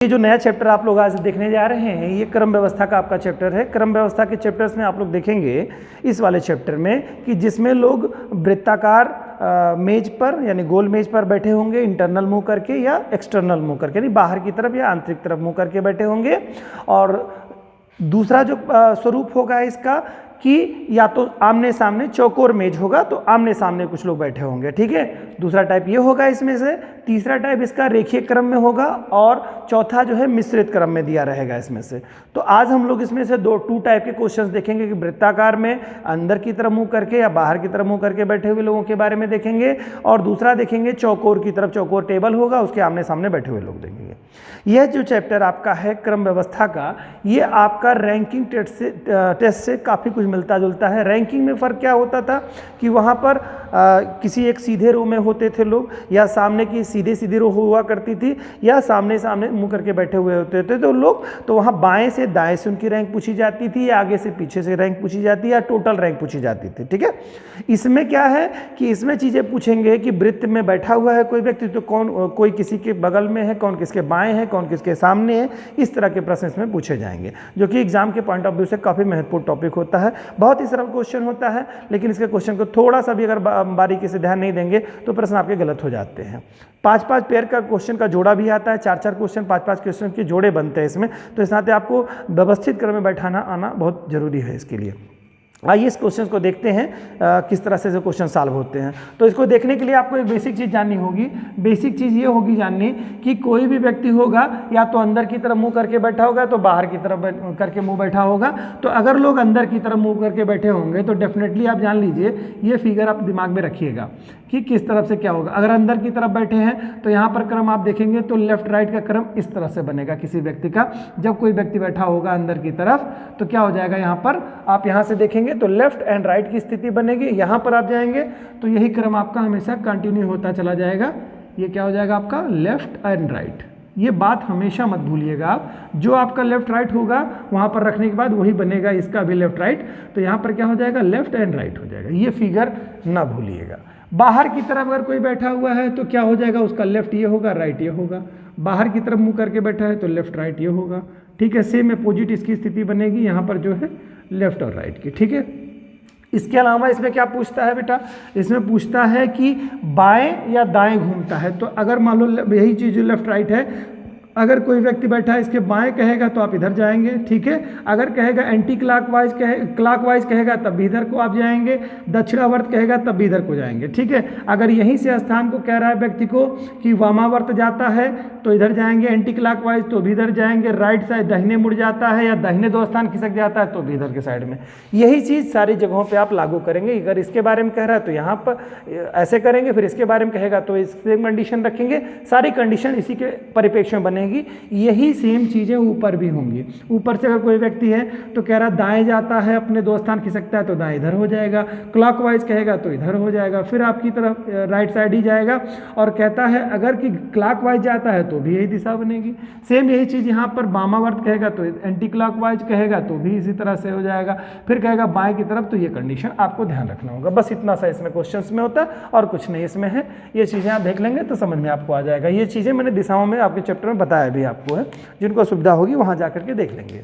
ये जो नया चैप्टर आप लोग आज देखने जा रहे हैं ये क्रम व्यवस्था का आपका चैप्टर है। क्रम व्यवस्था के चैप्टर्स में आप लोग देखेंगे इस वाले चैप्टर में कि जिसमें लोग वृत्ताकार मेज पर यानी गोल मेज पर बैठे होंगे इंटरनल मुंह करके या एक्सटर्नल मुंह करके, यानी बाहर की तरफ या आंतरिक तरफ मुंह करके बैठे होंगे। और दूसरा जो स्वरूप होगा इसका कि या तो आमने सामने चौकोर मेज होगा तो आमने सामने कुछ लोग बैठे होंगे, ठीक है। दूसरा टाइप ये होगा इसमें से। तीसरा टाइप इसका रेखीय क्रम में होगा और चौथा जो है मिश्रित क्रम में दिया रहेगा इसमें से। तो आज हम लोग इसमें से टू टाइप के क्वेश्चंस देखेंगे कि वृत्ताकार में अंदर की तरफ मुंह करके या बाहर की तरफ मुंह करके बैठे हुए लोगों के बारे में देखेंगे, और दूसरा देखेंगे चौकोर की तरफ, चौकोर टेबल होगा उसके आमने सामने बैठे हुए लोग देखेंगे। यह जो चैप्टर आपका है क्रम व्यवस्था का, ये आपका रैंकिंग टेस्ट से काफ़ी कुछ मिलता जुलता है। रैंकिंग में फ़र्क क्या होता था कि वहाँ पर किसी एक सीधे रो में होते थे लोग, या सामने की सीधे सीधे रो हुआ करती थी, या सामने सामने मुंह करके बैठे हुए होते थे तो लोग, तो वहाँ बाएं से दाएं से उनकी रैंक पूछी जाती थी, या आगे से पीछे से रैंक पूछी जाती है, या टोटल रैंक पूछी जाती थी, ठीक है। इसमें क्या है कि इसमें चीज़ें पूछेंगे कि वृत्त में बैठा हुआ है कोई व्यक्ति तो कोई किसी के बगल में है, कौन किसके बाएं है, कौन किसके सामने है, इस तरह के प्रश्न इसमें पूछे जाएंगे, जो कि एग्जाम के पॉइंट ऑफ व्यू से काफ़ी महत्वपूर्ण टॉपिक होता है। बहुत ही सरल क्वेश्चन होता है, लेकिन इसके क्वेश्चन को थोड़ा सा भी अगर बारीकी से ध्यान नहीं देंगे तो प्रश्न आपके गलत हो जाते हैं। 5-5 पेयर का क्वेश्चन का जोड़ा भी आता है, 4-4 क्वेश्चन 5-5 क्वेश्चन के जोड़े बनते हैं इसमें। तो इस नाते आपको व्यवस्थित क्रम में बैठाना आना बहुत जरूरी है इसके लिए। आइए इस क्वेश्चन को देखते हैं किस तरह से क्वेश्चन सॉल्व होते हैं। तो इसको देखने के लिए आपको एक बेसिक चीज़ जाननी होगी। बेसिक चीज़ ये होगी जाननी कि कोई भी व्यक्ति होगा या तो अंदर की तरफ मुंह करके बैठा होगा तो बाहर की तरफ करके मुंह बैठा होगा। तो अगर लोग अंदर की तरफ मुंह करके बैठे होंगे तो डेफिनेटली आप जान लीजिए, ये फिगर आप दिमाग में रखिएगा कि किस तरफ से क्या होगा। अगर अंदर की तरफ बैठे हैं तो यहाँ पर क्रम आप देखेंगे तो लेफ्ट राइट का क्रम इस तरह से बनेगा किसी व्यक्ति का। जब कोई व्यक्ति बैठा होगा अंदर की तरफ तो क्या हो जाएगा, यहाँ पर आप यहाँ से देखेंगे तो लेफ्ट एंड राइट की स्थिति बनेगी। यहाँ पर आप जाएंगे तो यही क्रम आपका हमेशा कंटिन्यू होता चला जाएगा। ये क्या हो जाएगा आपका लेफ्ट एंड राइट। ये बात हमेशा मत भूलिएगा आप, जो आपका लेफ्ट राइट होगा वहाँ पर रखने के बाद वही बनेगा इसका भी लेफ्ट राइट। तो यहाँ पर क्या हो जाएगा, लेफ्ट एंड राइट हो जाएगा। ये फिगर ना भूलिएगा। बाहर की तरफ अगर कोई बैठा हुआ है तो क्या हो जाएगा, उसका लेफ्ट ये होगा, राइट ये होगा। बाहर की तरफ मुंह करके बैठा है तो लेफ्ट राइट ये होगा, ठीक है। सेम अपोजिट इसकी स्थिति बनेगी यहाँ पर जो है लेफ्ट और राइट की, ठीक है। इसके अलावा इसमें क्या पूछता है बेटा, इसमें पूछता है कि बाएं या दाएं घूमता है। तो अगर मान लो यही चीज़ जो लेफ्ट राइट है, अगर कोई व्यक्ति बैठा है इसके बाएं कहेगा तो आप इधर जाएंगे, ठीक है। अगर कहेगा एंटी क्लॉकवाइज क्लॉकवाइज कहेगा तब भी इधर को आप जाएंगे, दक्षिणावर्त कहेगा तब भी इधर को जाएंगे, ठीक है। अगर यहीं से स्थान को कह रहा है व्यक्ति को कि वामावर्त जाता है तो इधर जाएंगे, एंटी क्लॉकवाइज तो भी इधर जाएंगे, राइट साइड दाहिने मुड़ जाता है या दाहिने 2 स्थान खिसक जाता है तो भी इधर के साइड में। यही चीज़ सारी जगहों पर आप लागू करेंगे। अगर इसके बारे में कह रहा है तो यहाँ पर ऐसे करेंगे, फिर इसके बारे में कहेगा तो इस कंडीशन रखेंगे। सारी कंडीशन इसी के परिप्रेक्ष्य में बनेगी। यही सेम चीजें ऊपर भी होंगी। ऊपर से अगर कोई व्यक्ति है तो कह रहा दाएं जाता है, अपने 2 स्थान खिसकता है तो दाएं इधर हो जाएगा, क्लॉकवाइज कहेगा तो इधर हो जाएगा, फिर आपकी तरफ राइट साइड ही जाएगा। और कहता है अगर कि क्लॉकवाइज जाता है तो भी यही दिशा बनेगी। सेम यही चीज यहाँ पर वामावर्त कहेगा तो एंटी क्लॉकवाइज कहेगा तो भी इसी तरह से हो जाएगा। फिर कहेगा बाएं की तरफ, तो ये कंडीशन आपको ध्यान रखना होगा। बस इतना सा इसमें क्वेश्चन में होता है और कुछ नहीं इसमें है। ये चीजें आप देख लेंगे तो समझ में आपको आ जाएगा। ये चीजें मैंने दिशाओं में आपके चैप्टर में बताया भी आपको है, जिनको सुविधा होगी वहां जाकर के देख लेंगे,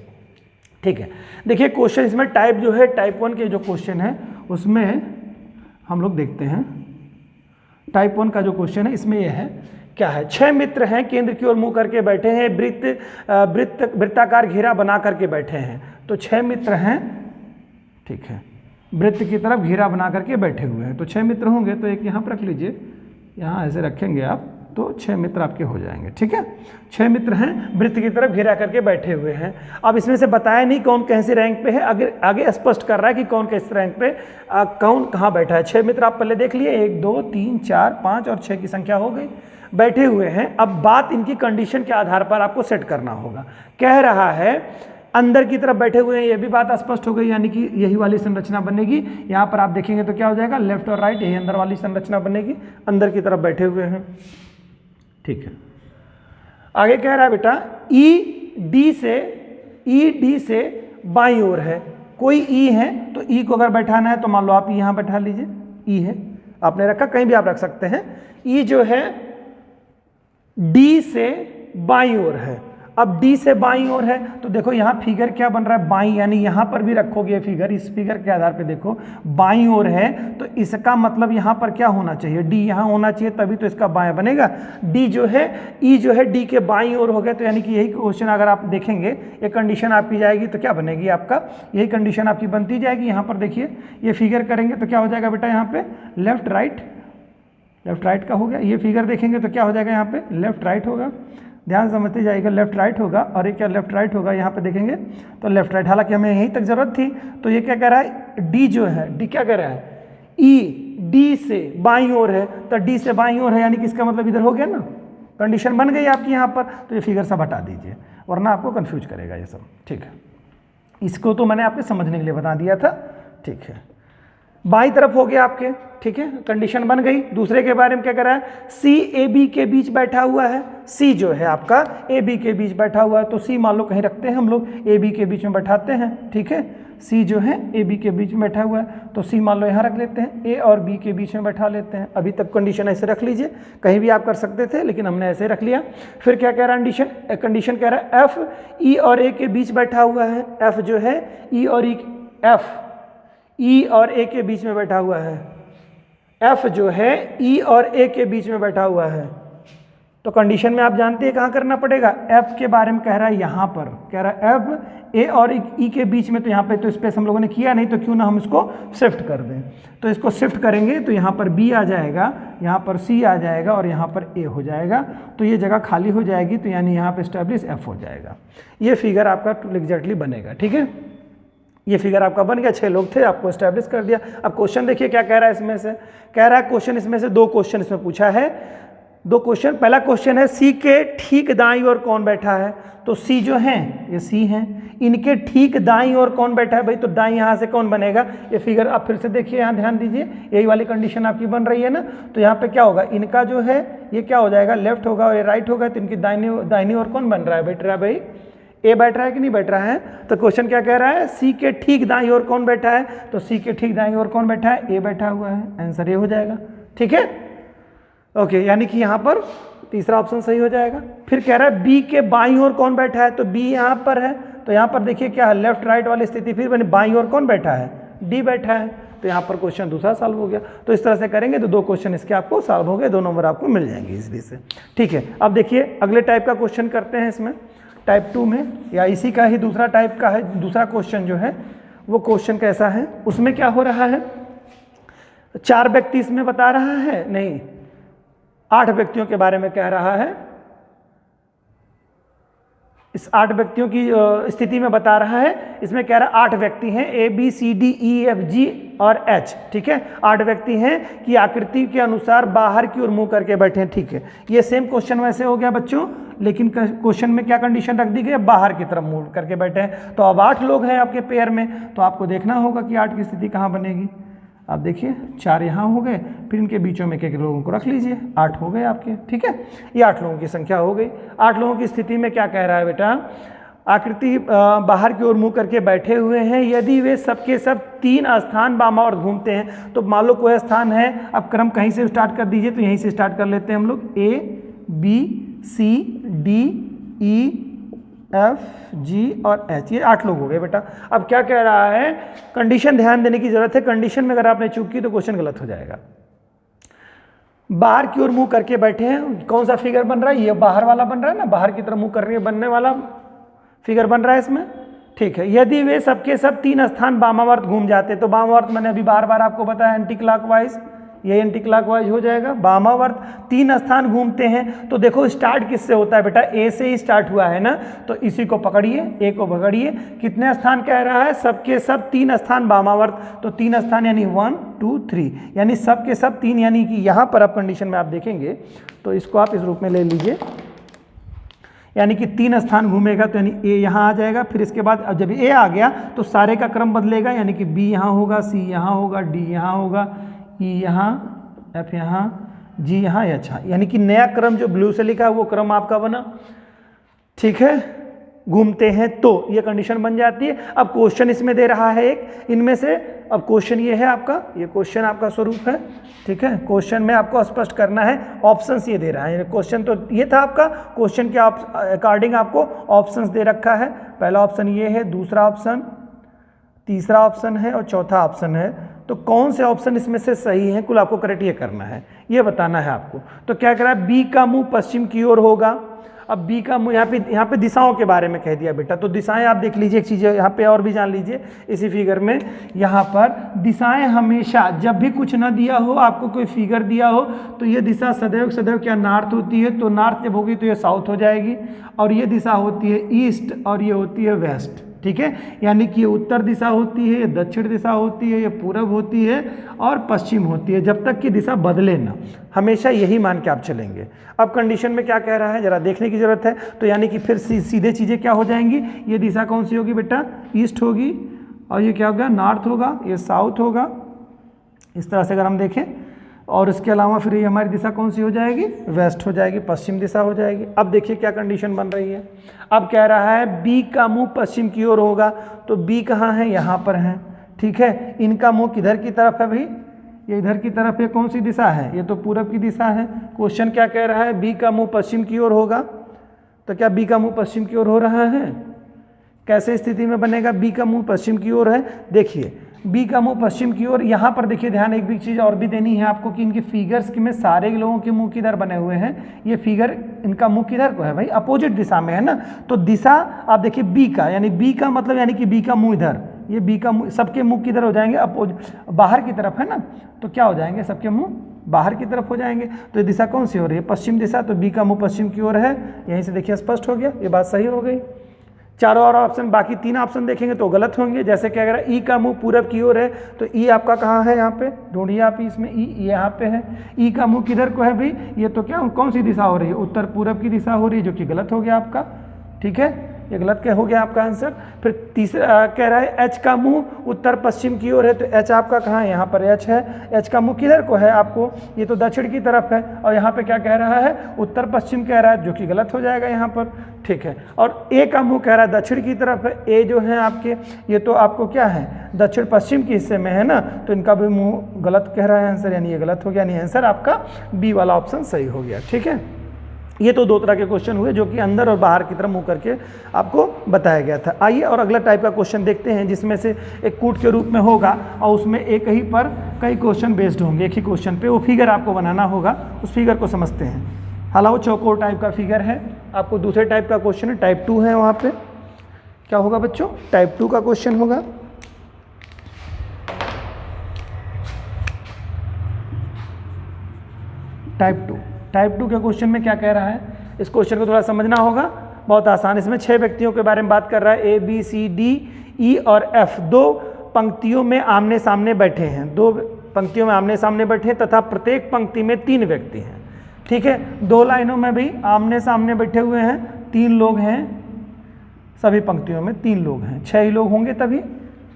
ठीक है। देखिए क्वेश्चन इसमें टाइप जो है, टाइप 1 के जो क्वेश्चन है उसमें हम लोग देखते हैं। टाइप 1 का जो क्वेश्चन है इसमें यह है, क्या है, 6 मित्र हैं, केंद्र की ओर मुंह करके बैठे हैं, वृत्ताकार घेरा बना करके बैठे हैं। तो 6 मित्र हैं, ठीक है, वृत्त की तरफ घेरा बना करके बैठे हुए हैं। तो 6 मित्र होंगे तो एक यहाँ पर रख लीजिए, यहाँ ऐसे रखेंगे आप तो 6 मित्र आपके हो जाएंगे, ठीक है। 6 मित्र हैं, वृत्त की तरफ घेरा करके बैठे हुए हैं। अब इसमें से बताया नहीं कौन कैसे रैंक पे है, आगे स्पष्ट कर रहा है कि कौन किस रैंक पे कौन कहाँ बैठा है। 6 मित्र आप पहले देख लिए, 1 2 3 4 5 और 6 की संख्या हो गई, बैठे हुए हैं। अब बात इनकी कंडीशन के आधार पर आपको सेट करना होगा। कह रहा है अंदर की तरफ बैठे हुए हैं, ये भी बात स्पष्ट हो गई, यानी कि यही वाली संरचना बनेगी। यहाँ पर आप देखेंगे तो क्या हो जाएगा, लेफ्ट और राइट, यही अंदर वाली संरचना बनेगी। अंदर की तरफ बैठे हुए हैं, ठीक है। आगे कह रहा है बेटा ई डी से बाईं ओर है। कोई ई है तो ई को अगर बैठाना है तो मान लो आप यहाँ बैठा लीजिए, ई है आपने रखा, कहीं भी आप रख सकते हैं। ई जो है डी से बाईं ओर है। अब डी से बाईं ओर है तो देखो यहाँ फिगर क्या बन रहा है, बाईं, यानी यहाँ पर भी रखोगे फिगर, इस फिगर के आधार पे देखो बाईं ओर है तो इसका मतलब यहाँ पर क्या होना चाहिए, डी यहाँ होना चाहिए, तभी तो इसका बायां बनेगा। डी जो है, ई जो है डी के बाईं ओर हो गया, तो यानी कि यही क्वेश्चन अगर आप देखेंगे ये कंडीशन आपकी जाएगी तो क्या बनेगी, आपका यही कंडीशन आपकी बनती जाएगी। यहाँ पर देखिए ये फिगर करेंगे तो क्या हो जाएगा बेटा, यहाँ पे लेफ्ट राइट का हो गया। ये फिगर देखेंगे तो क्या हो जाएगा, यहाँ पे लेफ्ट राइट होगा, ध्यान समझते जाइएगा, लेफ्ट राइट होगा। और ये क्या लेफ्ट राइट होगा, यहाँ पे देखेंगे तो लेफ्ट राइट, हालांकि हमें यहीं तक जरूरत थी। तो ये क्या कह रहा है, डी जो है, डी क्या कह रहा है, ई डी से बाईं ओर है, तो डी से बाईं ओर है यानी कि इसका मतलब इधर हो गया ना, कंडीशन बन गई आपकी यहाँ पर। तो ये फिगर सब हटा दीजिए वरना आपको कंफ्यूज करेगा ये सब, ठीक है। इसको तो मैंने आपके समझने के लिए बता दिया था, ठीक है। बाईं तरफ हो गया आपके, ठीक है, कंडीशन बन गई। दूसरे के बारे में क्या कर रहा है, सी ए बी के बीच बैठा हुआ है, सी जो है आपका ए बी के बीच बैठा हुआ है, तो सी मान लो कहीं रखते हैं हम लोग, ए बी के बीच में बैठाते हैं, ठीक है। सी जो है ए बी के बीच में बैठा हुआ है तो सी मान लो यहाँ रख लेते हैं, ए और बी के बीच में बैठा लेते हैं। अभी तक कंडीशन ऐसे रख लीजिए, कहीं भी आप कर सकते थे लेकिन हमने ऐसे रख लिया। फिर क्या कह रहा है, कंडीशन कह रहा है एफ ई और ए के बीच बैठा हुआ है, एफ जो है ई और एफ ई और ए के बीच में बैठा हुआ है, एफ जो है ई और ए के बीच में बैठा हुआ है। तो कंडीशन में आप जानते हैं कहाँ करना पड़ेगा, एफ के बारे में कह रहा है, यहाँ पर कह रहा है एफ ए और ई के बीच में, तो यहाँ पे तो स्पेस हम लोगों ने किया नहीं, तो क्यों ना हम इसको शिफ्ट कर दें। तो इसको शिफ्ट करेंगे तो यहाँ पर बी आ जाएगा, यहाँ पर सी आ जाएगा और यहाँ पर ए हो जाएगा, तो ये जगह खाली हो जाएगी, तो यानी यहाँ पर स्टैब्लिश एफ हो जाएगा। ये फिगर आपका एग्जैक्टली बनेगा, ठीक है। ये फिगर आपका बन गया, 6 लोग थे, आपको एस्टैब्लिश कर दिया। अब क्वेश्चन देखिए क्या कह रहा है इसमें से, कह रहा है क्वेश्चन इसमें से 2 क्वेश्चन इसमें पूछा है, 2 क्वेश्चन। पहला क्वेश्चन है सी के ठीक दाईं ओर कौन बैठा है, तो सी जो है ये सी हैं, इनके ठीक दाईं ओर कौन बैठा है भाई, तो दाईं यहाँ से कौन बनेगा, ये फिगर आप फिर से देखिए, यहाँ ध्यान दीजिए, यही वाली कंडीशन आपकी बन रही है ना। तो यहाँ पे क्या होगा, इनका जो है ये क्या हो जाएगा, लेफ्ट होगा और ये राइट होगा, तो इनकी दाहिनी ओर कौन बन रहा है, बैठ रहा है भाई, ए बैठ रहा है कि नहीं बैठ रहा है। तो क्वेश्चन क्या कह रहा है, सी के ठीक दाईं ओर कौन बैठा है, तो सी के ठीक दाईं ओर कौन बैठा है, ए बैठा हुआ है, आंसर ए हो जाएगा, ठीक है। ओके, यानी कि यहाँ पर तीसरा ऑप्शन सही हो जाएगा। फिर कह रहा है बी के बाईं ओर कौन बैठा है, तो बी यहाँ पर है, तो यहाँ पर देखिए क्या है, लेफ्ट राइट वाली स्थिति, फिर बनी बाईं ओर कौन बैठा है, डी बैठा है, तो यहाँ पर क्वेश्चन दूसरा सॉल्व हो गया। तो इस तरह से करेंगे तो 2 क्वेश्चन इसके आपको सॉल्व हो गए, 2 नंबर आपको मिल जाएंगे इजली से, ठीक है। अब देखिए अगले टाइप का क्वेश्चन करते हैं इसमें, टाइप 2 में, या इसी का ही दूसरा टाइप का है, दूसरा क्वेश्चन जो है वो क्वेश्चन कैसा है, उसमें क्या हो रहा है, 4 व्यक्ति इसमें बता रहा है, नहीं 8 व्यक्तियों के बारे में कह रहा है, इस 8 व्यक्तियों की स्थिति में बता रहा है। इसमें कह रहा है 8 व्यक्ति हैं, A B C D E F G और एच, ठीक है। 8 व्यक्ति हैं कि आकृति के अनुसार बाहर की ओर मुंह करके बैठे हैं, ठीक है। ये सेम क्वेश्चन वैसे हो गया बच्चों, लेकिन क्वेश्चन में क्या कंडीशन रख दी गई है, बाहर की तरफ मुंह करके बैठे हैं। तो अब 8 लोग हैं आपके पेयर में, तो आपको देखना होगा कि 8 की स्थिति कहाँ बनेगी। आप देखिए 4 यहाँ हो गए, फिर इनके बीचों में एक लोगों को रख लीजिए, 8 हो गए आपके, ठीक है। ये 8 लोगों की संख्या हो गई। 8 लोगों की स्थिति में क्या कह रहा है बेटा, आकृति बाहर की ओर मुंह करके बैठे हुए हैं, यदि वे सबके सब 3 स्थान वामावर्त घूमते हैं, तो मान लो कोई स्थान है, अब क्रम कहीं से स्टार्ट कर दीजिए, तो यहीं से स्टार्ट कर लेते हैं हम लोग, A B C D E F G और एच, ये 8 लोग हो गए बेटा। अब क्या कह रहा है, कंडीशन ध्यान देने की जरूरत है, कंडीशन में अगर आपने चूक की तो क्वेश्चन गलत हो जाएगा। बाहर की ओर मुंह करके बैठे हैं, कौन सा फिगर बन रहा है, ये बाहर वाला बन रहा है ना, बाहर की तरफ मुंह करने बनने वाला फिगर बन रहा है इसमें, ठीक है। यदि वे सबके सब 3 स्थान वामावर्त घूम जाते, तो वामावर्त मैंने अभी बार बार आपको बताया एंटी क्लॉकवाइज, ये एंटी क्लॉकवाइज हो जाएगा। वामावर्त 3 स्थान घूमते हैं, तो देखो स्टार्ट किससे होता है बेटा, ए से ही स्टार्ट हुआ है ना, तो इसी को पकड़िए, ए को पकड़िए। कितने स्थान कह रहा है, सबके सब 3 स्थान वामावर्त, तो 3 स्थान यानी 1 2 3, यानी सबके सब 3, यानी कि यहाँ पर अब कंडीशन में आप देखेंगे तो इसको आप इस रूप में ले लीजिए, यानी कि 3 स्थान घूमेगा, तो यानी ए यहाँ आ जाएगा। फिर इसके बाद अब जब ए आ गया तो सारे का क्रम बदलेगा, यानी कि बी यहाँ होगा, सी यहाँ होगा, डी यहाँ होगा, ई यहाँ, एफ यहाँ, जी यहाँ, एच यहाँ, यानी कि नया क्रम जो ब्लू से लिखा है वो क्रम आपका बना, ठीक है। घूमते हैं तो ये कंडीशन बन जाती है। अब क्वेश्चन इसमें दे रहा है एक, इनमें से अब क्वेश्चन ये है आपका, ये क्वेश्चन आपका स्वरूप है, ठीक है। क्वेश्चन में आपको स्पष्ट करना है, ऑप्शंस ये दे रहा है। क्वेश्चन तो ये था आपका, क्वेश्चन के अकॉर्डिंग आपको ऑप्शंस दे रखा है। पहला ऑप्शन ये है, दूसरा ऑप्शन, तीसरा ऑप्शन है और चौथा ऑप्शन है। तो कौन से ऑप्शन इसमें से सही है, कुल आपको करेक्ट ये करना है, ये बताना है आपको। तो क्या करा, बी का मुंह पश्चिम की ओर होगा। अब बी का मुंह, यहाँ पे दिशाओं के बारे में कह दिया बेटा, तो दिशाएं आप देख लीजिए, एक चीज़ यहाँ पे और भी जान लीजिए इसी फिगर में। यहाँ पर दिशाएं हमेशा, जब भी कुछ ना दिया हो, आपको कोई फिगर दिया हो, तो ये दिशा सदैव सदैव क्या नॉर्थ होती है, तो नॉर्थ जब होगी तो ये साउथ हो जाएगी, और ये दिशा होती है ईस्ट और ये होती है वेस्ट, ठीक है। यानी कि ये उत्तर दिशा होती है, ये दक्षिण दिशा होती है, ये पूरब होती है और पश्चिम होती है, जब तक कि दिशा बदले ना, हमेशा यही मान के आप चलेंगे। अब कंडीशन में क्या कह रहा है जरा देखने की ज़रूरत है। तो यानी कि फिर सीधे चीज़ें क्या हो जाएंगी, ये दिशा कौन सी होगी बेटा, ईस्ट होगी, और ये क्या होगा, नॉर्थ होगा, ये साउथ होगा, इस तरह से अगर हम देखें। और इसके अलावा फिर ये हमारी दिशा कौन सी हो जाएगी, वेस्ट हो जाएगी, पश्चिम दिशा हो जाएगी। अब देखिए क्या कंडीशन बन रही है। अब कह रहा है बी का मुंह पश्चिम की ओर होगा, तो बी कहाँ है, यहाँ पर है, ठीक है। इनका मुंह किधर की तरफ है भाई, ये इधर की तरफ है, कौन सी दिशा है, ये तो पूरब की दिशा है। क्वेश्चन क्या कह रहा है, बी का मुंह पश्चिम की ओर होगा, तो क्या बी का मुंह पश्चिम की ओर हो रहा है, कैसे स्थिति में बनेगा, बी का मुंह पश्चिम की ओर है। देखिए बी का मुंह पश्चिम की ओर, यहाँ पर देखिए ध्यान, एक भी चीज़ और भी देनी है आपको कि इनके फिगर्स में सारे लोगों के मुंह किधर बने हुए हैं, ये फिगर इनका मुंह किधर को है भाई, अपोजिट दिशा में है ना। तो दिशा आप देखिए बी का, यानी बी का मतलब यानी कि बी का मुंह इधर, ये बी का मुंह, सबके मुंह किधर हो जाएंगे, बाहर की तरफ है ना, तो क्या हो जाएंगे, सबके मुंह बाहर की तरफ हो जाएंगे। तो ये दिशा कौन सी हो रही है, पश्चिम दिशा, तो बी का मुंह पश्चिम की ओर है। यहीं से देखिए स्पष्ट हो गया, ये बात सही हो गई। चारों और ऑप्शन, बाकी तीन ऑप्शन देखेंगे तो गलत होंगे। जैसे कि अगर ई का मुंह पूरब की ओर है, तो ई आपका कहाँ है, यहाँ पे ढूंढिए आप, इसमें ई यहाँ पे है। ई का मुंह किधर को है भाई, ये तो क्या कौन सी दिशा हो रही है, उत्तर पूरब की दिशा हो रही है, जो कि गलत हो गया आपका, ठीक है, ये गलत क्या हो गया आपका आंसर। फिर तीसरा कह रहा है एच का मुंह उत्तर पश्चिम की ओर है, तो एच आपका कहाँ है, यहाँ पर एच है। एच का मुंह किधर को है आपको, ये तो दक्षिण की तरफ है, और यहाँ पे क्या कह रहा है, उत्तर पश्चिम कह रहा है, जो कि गलत हो जाएगा यहाँ पर, ठीक है। और ए का मुंह कह रहा है दक्षिण की तरफ है, ए जो है आपके, ये तो आपको क्या है, दक्षिण पश्चिम के हिस्से में है ना, तो इनका भी मुंह गलत कह रहा है आंसर, यानी ये गलत हो गया, यानी आंसर आपका बी वाला ऑप्शन सही हो गया, ठीक है। ये तो दो तरह के क्वेश्चन हुए जो कि अंदर और बाहर की तरफ मुंह करके आपको बताया गया था। आइए और अगला टाइप का क्वेश्चन देखते हैं, जिसमें से एक कूट के रूप में होगा और उसमें एक ही पर कई क्वेश्चन बेस्ड होंगे, एक ही क्वेश्चन पे वो फिगर आपको बनाना होगा। उस फिगर को समझते हैं। हालांकि चौकोर टाइप का फिगर है, आपको दूसरे टाइप का क्वेश्चन है, टाइप 2 है, वहाँ पर क्या होगा बच्चों, टाइप 2 का क्वेश्चन होगा। टाइप 2 के क्वेश्चन में क्या कह रहा है, इस क्वेश्चन को थोड़ा समझना होगा, बहुत आसान। इसमें 6 व्यक्तियों के बारे में बात कर रहा है, ए बी सी डी ई और एफ, 2 पंक्तियों में आमने सामने बैठे हैं, 2 पंक्तियों में आमने सामने बैठे हैं तथा प्रत्येक पंक्ति में 3 व्यक्ति हैं, ठीक है। 2 लाइनों में भी आमने सामने बैठे हुए हैं, 3 लोग हैं, सभी पंक्तियों में 3 लोग हैं, 6 ही लोग होंगे तभी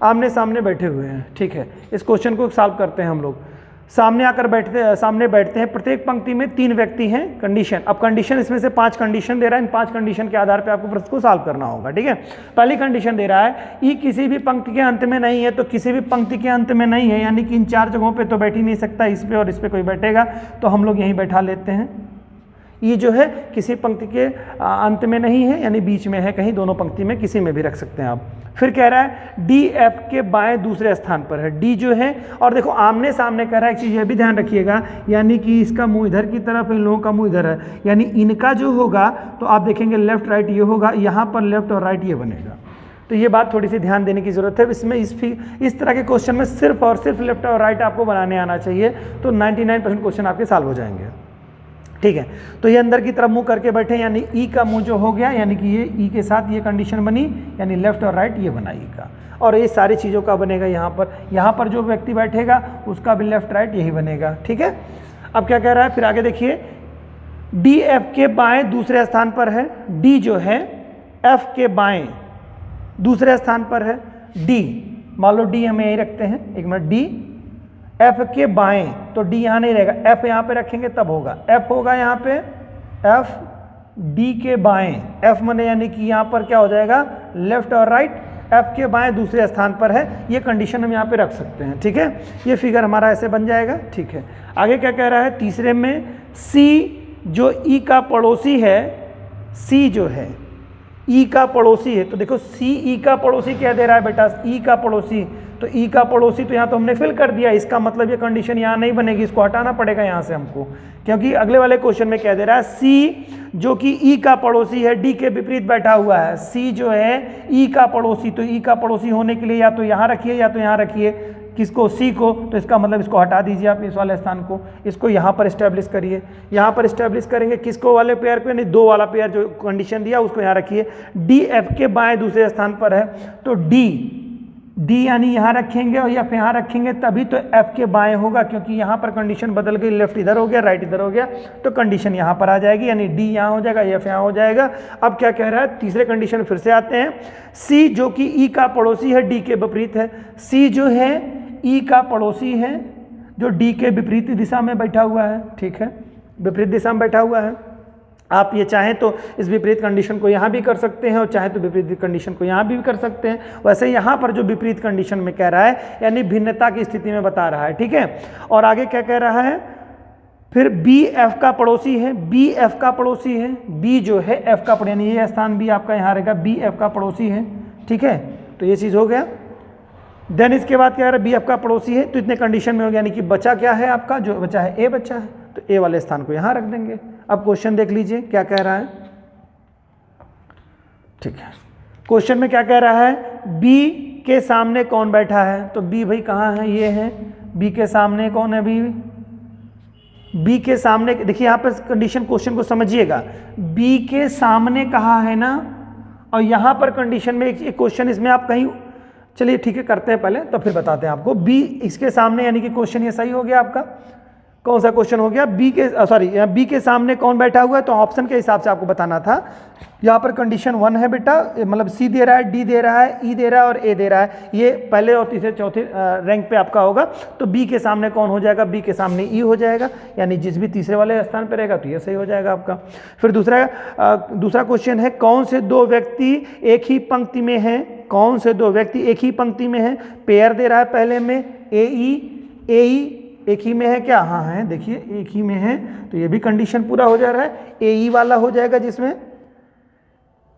आमने सामने बैठे हुए हैं, ठीक है। इस क्वेश्चन को सॉल्व करते हैं हम लोग। सामने आकर सामने बैठते हैं, प्रत्येक पंक्ति में 3 व्यक्ति हैं, कंडीशन। अब कंडीशन इसमें से 5 कंडीशन दे रहा है, इन 5 कंडीशन के आधार पे आपको प्रश्न को सॉल्व करना होगा, ठीक है। पहली कंडीशन दे रहा है ई किसी भी पंक्ति के अंत में नहीं है, तो किसी भी पंक्ति के अंत में नहीं है, यानी कि इन 4 जगहों पे तो बैठ ही नहीं सकता, इस पे और इस पे कोई बैठेगा, तो हम लोग यहीं बैठा लेते हैं। ई जो है किसी पंक्ति के अंत में नहीं है, यानी बीच में है कहीं, दोनों पंक्ति में किसी में भी रख सकते हैं आप। फिर कह रहा है डी एफ के बाएं दूसरे स्थान पर है, डी जो है, और देखो आमने सामने कह रहा है, एक चीज़ ये भी ध्यान रखिएगा, यानी कि इसका मुंह इधर की तरफ है, इन लोगों का मुंह इधर है, यानी इनका जो होगा तो आप देखेंगे लेफ्ट राइट ये होगा, यहाँ पर लेफ्ट और राइट ये बनेगा। तो ये बात थोड़ी सी ध्यान देने की ज़रूरत है। इसमें इस तरह के क्वेश्चन में सिर्फ और सिर्फ लेफ्ट और राइट आपको बनाने आना चाहिए, तो 99% क्वेश्चन आपके सॉल्व हो जाएंगे, ठीक है। तो ये अंदर की तरफ मुंह करके बैठे, यानी ई का मुंह जो हो गया, यानी कि ये ई के साथ ये कंडीशन बनी, यानी लेफ्ट और राइट ये बना ई का, और ये सारी चीज़ों का बनेगा यहाँ पर जो व्यक्ति बैठेगा उसका भी लेफ्ट राइट यही बनेगा, ठीक है। अब क्या कह रहा है, फिर आगे देखिए, डी एफ के बाएं दूसरे स्थान पर है, डी जो है एफ के बाएं दूसरे स्थान पर है, डी मान लो डी हम यहीं रखते हैं, एक मिनट, डी एफ के बाएं, तो डी यहाँ नहीं रहेगा, एफ यहाँ पे रखेंगे तब होगा, एफ होगा यहाँ पे, एफ डी के बाएं, एफ माने यानी कि यहाँ पर क्या हो जाएगा, लेफ्ट और राइट, एफ के बाएं दूसरे स्थान पर है, ये कंडीशन हम यहाँ पे रख सकते हैं। ठीक है, ये फिगर हमारा ऐसे बन जाएगा। ठीक है, आगे क्या कह रहा है तीसरे में, सी जो ई का पड़ोसी है, सी जो है ई का पड़ोसी है, तो देखो सी ई का पड़ोसी क्या दे रहा है बेटा, ई का पड़ोसी, तो ई का पड़ोसी तो यहाँ तो हमने फिल कर दिया, इसका मतलब ये कंडीशन यहाँ नहीं बनेगी, इसको हटाना पड़ेगा यहाँ से हमको, क्योंकि अगले वाले क्वेश्चन में क्या दे रहा है, सी जो कि ई का पड़ोसी है, डी के विपरीत बैठा हुआ है, सी जो है ई का पड़ोसी, तो ई का पड़ोसी होने के लिए या तो यहाँ रखिए या तो यहाँ रखिए, किसको, सी को, तो इसका मतलब इसको हटा दीजिए आप इस वाले स्थान को, इसको यहाँ पर इस्टेब्लिश करिए, यहाँ पर इस्टेब्लिश करेंगे किसको, वाले पेयर को, यानी दो वाला पेयर जो कंडीशन दिया उसको यहाँ रखिए, डी एफ के बाएं दूसरे स्थान पर है, तो डी यानी यहाँ रखेंगे और एफ यहाँ रखेंगे, तभी तो एफ के बाएं होगा, क्योंकि यहाँ पर कंडीशन बदल गई, लेफ्ट इधर हो गया राइट इधर हो गया, तो कंडीशन यहाँ पर आ जाएगी, यानी डी यहाँ हो जाएगा, एफ यहाँ हो जाएगा। अब क्या कह रहा है, तीसरे कंडीशन फिर से आते हैं, सी जो कि ई का पड़ोसी है, डी के विपरीत है, सी जो है ई का पड़ोसी है जो डी के विपरीत दिशा में बैठा हुआ है। ठीक है, विपरीत दिशा में बैठा हुआ है, आप ये चाहें तो इस विपरीत कंडीशन को यहाँ भी कर सकते हैं और चाहे तो विपरीत कंडीशन को यहाँ भी कर सकते हैं। वैसे यहाँ पर जो विपरीत कंडीशन में कह रहा है यानी भिन्नता की स्थिति में बता रहा है। ठीक है, और आगे क्या कह रहा है, फिर बी एफ का पड़ोसी है, बी एफ का पड़ोसी है, बी जो है एफ का पड़ोसी, यानी ये स्थान भी आपका यहाँ रहेगा, बी एफ का पड़ोसी है। ठीक है, तो ये चीज़ हो गया। देन इसके बाद क्या कह रहा है, बी एफ का पड़ोसी है, तो इतने कंडीशन में हो गया, यानी कि बचा क्या है आपका, जो बचा है ए बचा है, तो ए वाले स्थान को यहाँ रख देंगे। अब क्वेश्चन देख लीजिए क्या कह रहा है। ठीक है, क्वेश्चन में क्या कह रहा है, बी के सामने कौन बैठा है, तो बी भाई कहाँ है, ये है, बी के सामने कौन है, बी के सामने, देखिए यहाँ पर कंडीशन क्वेश्चन को समझिएगा, बी के सामने कहा है ना, और यहाँ पर कंडीशन में एक क्वेश्चन इसमें आप कहीं, चलिए ठीक है करते हैं पहले तो फिर बताते हैं आपको, बी इसके सामने, यानी कि क्वेश्चन ये सही हो गया आपका, कौन सा क्वेश्चन हो गया, बी के बी के सामने कौन बैठा हुआ है, तो ऑप्शन के हिसाब से आपको बताना था। यहाँ पर कंडीशन 1 है बेटा, मतलब सी दे रहा है, डी दे रहा है, ई दे रहा है और ए दे रहा है, ये पहले और तीसरे चौथे रैंक पे आपका होगा, तो बी के सामने कौन हो जाएगा, बी के सामने ई हो जाएगा, यानी जिस भी तीसरे वाले स्थान पर रहेगा तो ये सही हो जाएगा आपका। फिर दूसरा क्वेश्चन है, कौन से दो व्यक्ति एक ही पंक्ति में हैं, कौन से दो व्यक्ति एक ही पंक्ति में हैं, पेयर दे रहा है पहले में, ए ई एक ही में है क्या, हाँ है, देखिए एक ही में है, तो ये भी कंडीशन पूरा हो जा रहा है, ए ई वाला हो जाएगा, जिसमें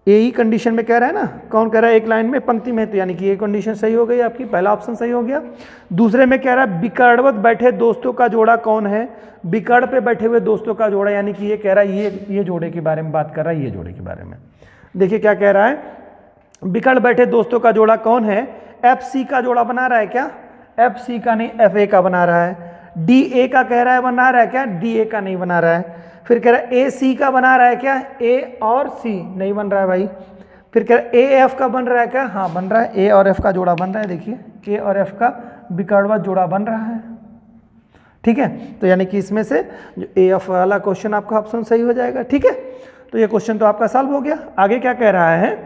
ए ई कंडीशन में कह रहा है ना, कौन कह रहा है एक लाइन में पंक्ति में, तो यानी कि ये कंडीशन सही हो गई आपकी, पहला ऑप्शन सही हो गया। दूसरे में कह रहा है, बिकड़वत बैठे दोस्तों का जोड़ा कौन है, बिकड़ पे बैठे हुए दोस्तों का जोड़ा, यानी कि ये कह रहा है ये जोड़े के बारे में बात कर रहा है, ये जोड़े के बारे में। देखिए क्या कह रहा है, बिकड़ बैठे दोस्तों का जोड़ा कौन है, एफ सी का जोड़ा बना रहा है क्या, एफ सी का नहीं एफ ए का बना रहा है, डी ए का कह रहा है बना रहा है क्या, डी ए का नहीं बना रहा है, फिर कह रहा है ए सी का बना रहा है क्या, ए और सी नहीं बन रहा है भाई, फिर कह रहा है ए एफ का बन रहा है क्या, हाँ बन रहा है, ए और एफ का जोड़ा बन रहा है, देखिए ए और एफ का बिकड़वत जोड़ा बन रहा है। ठीक है, तो यानी कि इसमें से जो ए एफ वाला क्वेश्चन आपका ऑप्शन सही हो जाएगा। ठीक है, तो ये क्वेश्चन तो आपका सॉल्व हो गया। आगे क्या कह रहा है,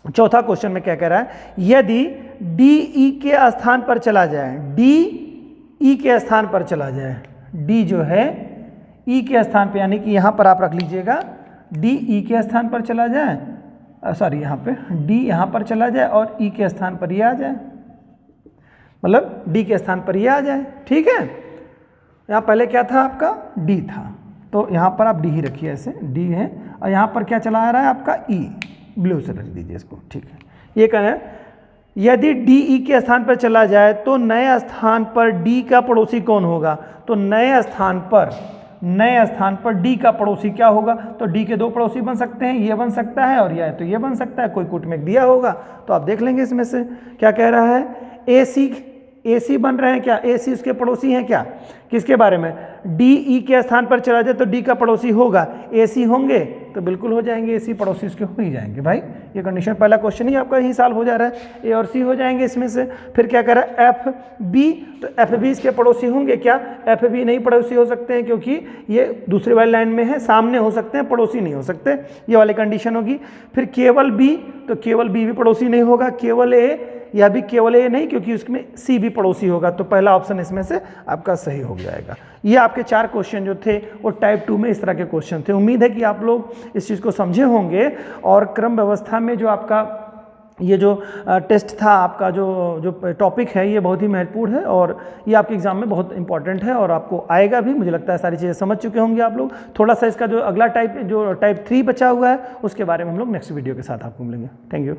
चौथा क्वेश्चन में क्या कह रहा है, यदि डी ई के स्थान पर चला जाए, डी ई के स्थान पर चला जाए, डी जो है ई के स्थान पर, यानी कि यहाँ पर आप रख लीजिएगा, डी ई के स्थान पर चला जाए, सॉरी यहाँ पे डी यहाँ पर चला जाए और ई के स्थान पर ये आ जाए, मतलब डी के स्थान पर ये आ जाए। ठीक है, यहाँ पहले क्या था आपका, डी था, तो यहाँ पर आप डी ही रखिए, ऐसे डी है, और यहाँ पर क्या चला आ रहा है आपका ई, ब्लू से रख दीजिए इसको। ठीक है, ये कहना है, यदि डी ई के स्थान पर चला जाए तो नए स्थान पर डी का पड़ोसी कौन होगा, तो नए स्थान पर डी का पड़ोसी क्या होगा, तो डी के दो पड़ोसी बन सकते हैं, ये बन सकता है और या तो ये बन सकता है, कोई कुट में दिया होगा तो आप देख लेंगे इसमें से। क्या कह रहा है, ए सी बन रहे हैं क्या, ए सी उसके पड़ोसी हैं क्या, किसके बारे में, डी ई के स्थान पर चला जाए तो डी का पड़ोसी होगा, ए सी होंगे तो बिल्कुल हो जाएंगे, ए सी पड़ोसी उसके हो ही जाएंगे भाई, ये कंडीशन पहला क्वेश्चन ही आपका यही सॉल्व हो जा रहा है, ए और सी हो जाएंगे इसमें से। फिर क्या कह रहा है, एफ बी, तो एफ बी इसके पड़ोसी होंगे क्या, एफ बी नहीं पड़ोसी हो सकते हैं क्योंकि ये दूसरी वाली लाइन में है, सामने हो सकते हैं, पड़ोसी नहीं हो सकते, ये वाली कंडीशन होगी। फिर केवल बी, तो केवल बी भी पड़ोसी नहीं होगा, केवल ए, या भी केवल ए नहीं क्योंकि उसमें सी भी पड़ोसी होगा, तो पहला ऑप्शन इसमें से आपका सही हो जाएगा। ये आपके 4 क्वेश्चन जो थे वो टाइप 2 में इस तरह के क्वेश्चन थे। उम्मीद है कि आप लोग इस चीज़ को समझे होंगे और क्रम व्यवस्था में जो आपका ये जो टेस्ट था आपका, जो टॉपिक है, ये बहुत ही महत्वपूर्ण है और ये आपके एग्जाम में बहुत इंपॉर्टेंट है और आपको आएगा भी। मुझे लगता है सारी चीज़ें समझ चुके होंगे आप लोग। थोड़ा सा इसका जो अगला टाइप 3 बचा हुआ है उसके बारे में हम लोग नेक्स्ट वीडियो के साथ आपको मिलेंगे। Thank you.